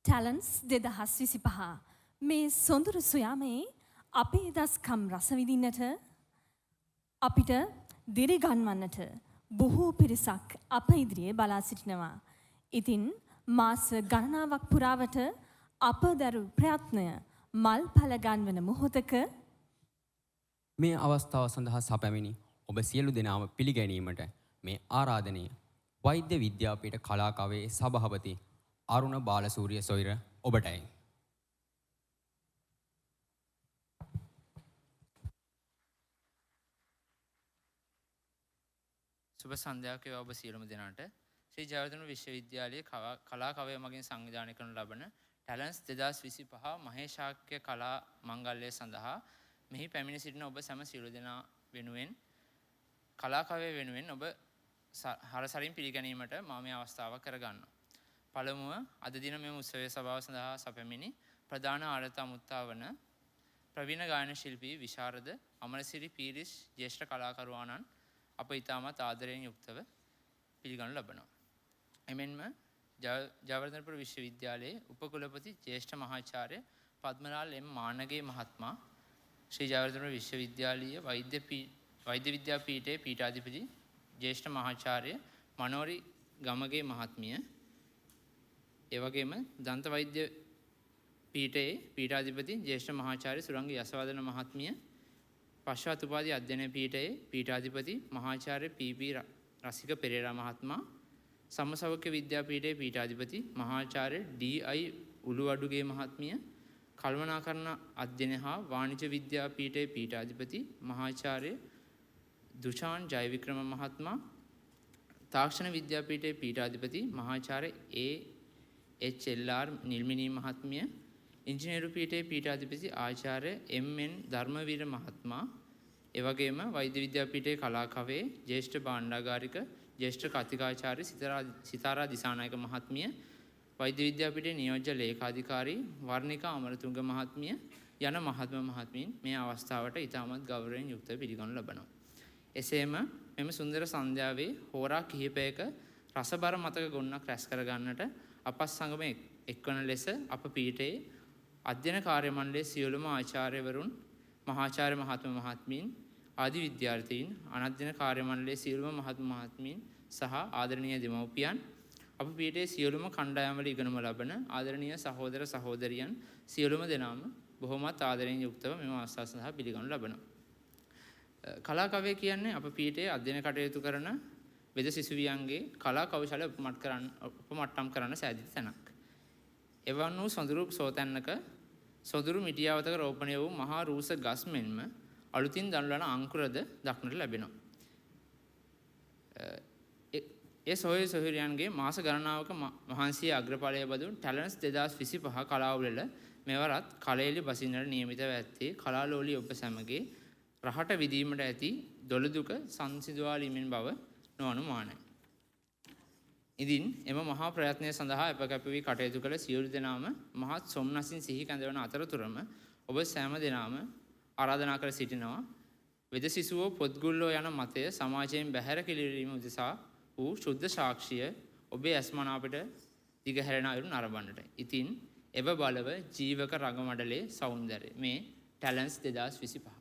Talents 2025 මේ සොඳුරු සොයාමේ අපේ දස්කම් රස විඳින්නට අපිට දිරිගන්වන්නට බොහෝ පිරිසක් අප ඉදිරියේ බලා සිටිනවා. ඉතින් මාස ගණනාවක් පුරාවට අප දරු ප්‍රයත්නය මල්ඵල ගන්වන මොහොතක මේ අවස්ථාව සඳහා සැපැමිණි ඔබ සියලු දෙනාම පිළිගැනීමට මේ ආරාධනය වෛද්‍ය විද්‍යාපීඨ කලාකවයේ සභාපති අරුණ බාලසූරිය සොයිර ඔබටයි. සුබ සන්ධ්‍යාවක ඔබ සියලුම දෙනාට ශ්‍රී ජයවර්ධන විශ්වවිද්‍යාලයේ කලාකවය මගින් සංවිධානය කරනු ලබන ටැලන්ස් 2025 මහේශාක්‍ය කලා මංගල්‍යය සඳහා මෙහි පැමිණ සිටින ඔබ සැම සියලු දෙනා වෙනුවෙන් කලාකවය වෙනුවෙන් ඔබ හරසරින් පිළිගැනීමට මම මේ අවස්ථාව කරගන්නවා. පළමුව අද දින මෙම උත්සවයේ සභාව සඳහා සැපැමිණි ප්‍රධාන ආරත අමුත්තා වන ප්‍රවීණ ගායන ශිල්පී විශාරද අමරසිරි පීරිස් ජ්‍යෙෂ්ඨ කලාකරුවාණන් අප ඉතාමත් ආදරයෙන් යුක්තව පිළිගනු ලබනවා. එමෙන්ම ජයවර්ධනපුර විශ්වවිද්‍යාලයේ උපකුලපති ජ්‍යෙෂ්ඨ මහාචාර්ය පද්මලාල් එම් මානගේ මහත්මයා ශ්‍රී ජයවර්ධනපුර විශ්වවිද්‍යාලීය වෛද්‍ය විද්‍යාපීඨයේ පීඨාධිපති ජ්‍යෙෂ්ඨ මහාචාර්ය මනෝරි ගමගේ මහත්මිය එවැගේම දන්ත වෛද්‍ය පීඨයේ පීඨාධිපති ජ්‍යෙෂ්ඨ මහාචාර්ය සුරංග යසවදන මහත්මිය පශ්චාත් උපාධි අධ්‍යයන පීඨයේ පීඨාධිපති මහාචාර්ය පී.පී. රසික පෙරේරා මහත්මයා සම්මසෞඛ්‍ය විද්‍යාපීඨයේ පීඨාධිපති මහාචාර්ය ඩී.අයි. උළුවඩුගේ මහත්මිය කළමනාකරණ අධ්‍යයන හා වාණිජ්‍ය විද්‍යාපීඨයේ පීඨාධිපති මහාචාර්ය දුෂාන් ජයවික්‍රම මහත්මයා තාක්ෂණ විද්‍යාපීඨයේ පීඨාධිපති මහාචාර්ය ඒ.එච්.එල්.ආර්. නිල්මිනී මහත්මිය ඉංජිනේරු පීඨයේ පීඨාධිපති ආචාර්ය එම්.එන්. ධර්මවීර මහත්මයා එවැගේම වෛද්‍ය විද්‍යාපීඨයේ කලාකවයේ ජ්‍යෙෂ්ඨ භාණ්ඩාගාරික ජ්‍යෙෂ්ඨ කතිකාචාර්ය සිතාරා දිසානායක මහත්මිය වෛද්‍ය විද්‍යාපීඨයේ නියෝජ්‍ය ලේකාධිකාරී වර්ණිකා අමරතුංග මහත්මිය යන මහත්මීන් මේ අවස්ථාවට ඉතාමත් ගෞරවයෙන් යුක්තව පිළිගනු ලබනවා. එසේම මෙම සුන්දර සන්ධ්‍යාවේ හෝරා කිහිපයක රසබර මතක ගොන්නක් රැස් කරගන්නට අපත් සමග එක්වන ලෙස අප පීඨයේ අධ්‍යයන කාර්ය මණ්ඩලයේ සියලුම ආචාර්යවරුන් මහාචාර්ය මහත්මීන් ආදි විද්‍යාර්ථීන් අනධ්‍යයන කාර්ය මණ්ඩලයේ සියලුම මහත්මීන් සහ ආදරණීය දෙමව්පියන් අප පීඨයේ සියලුම කණ්ඩායම්වල ඉගෙනුම ලබන ආදරණීය සහෝදර සහෝදරියන් සියලුම දෙනාම බොහොමත් ආදරයෙන් යුක්තව මෙම අවස්ථාව සඳහා පිළිගනු ලබනවා. කලාකවය කියන්නේ අප පීඨයේ අධ්‍යයන කටයුතු කරන වෙද සිසුවියන්ගේ කලා කෞශල උපමට්ටම් කරන්න සෑදිත තැනක්. එවන් වූ සොඳුරු සෝතැන්නක සොඳුරු මිටියාවතක රෝපණය වූ මහා රූස ගස් මෙන්ම අලුතින් දන්වන අංකුරද දක්නට ලැබෙනවා. ඒ සොහොයුරියන්ගේ මාස ගණනාවක මහන්සිය අග්‍රඵලය බදු ටැලන්ස් 2025 කලාඋළෙල මෙවරත් කලඑලි බසින්නට නියමිතව ඇත්තේ කලාලෝලී ඔබ සැමගේ රහට විදීමට ඇති දොළදුක සංසිඳවාලීමෙන් බව නොඅනුමානයි. ඉදින් එම මහා ප්‍රයත්නය සඳහා අප කැප වී කටයුතු කළ සියලු දෙනාම මහත් සොම්නසින් සිහි කැඳවන අතරතුරම ඔබ සෑම දෙනාම ආරාධනා කර සිටිනවා වෙද සිසුවෝ පොත්ගුල්ලෝ යන මතය සමාජයෙන් බැහැර කිරීම උදෙසා වූ ශුද්ධ සාක්ෂිය ඔබේ ඇස්මනාපට දිගහැරෙන අයුරු නරඹන්නට. ඉතින් එව බලව ජීවක රඟ මඩලේ සෞන්දර්යය මේ ටැලන්ස් 2025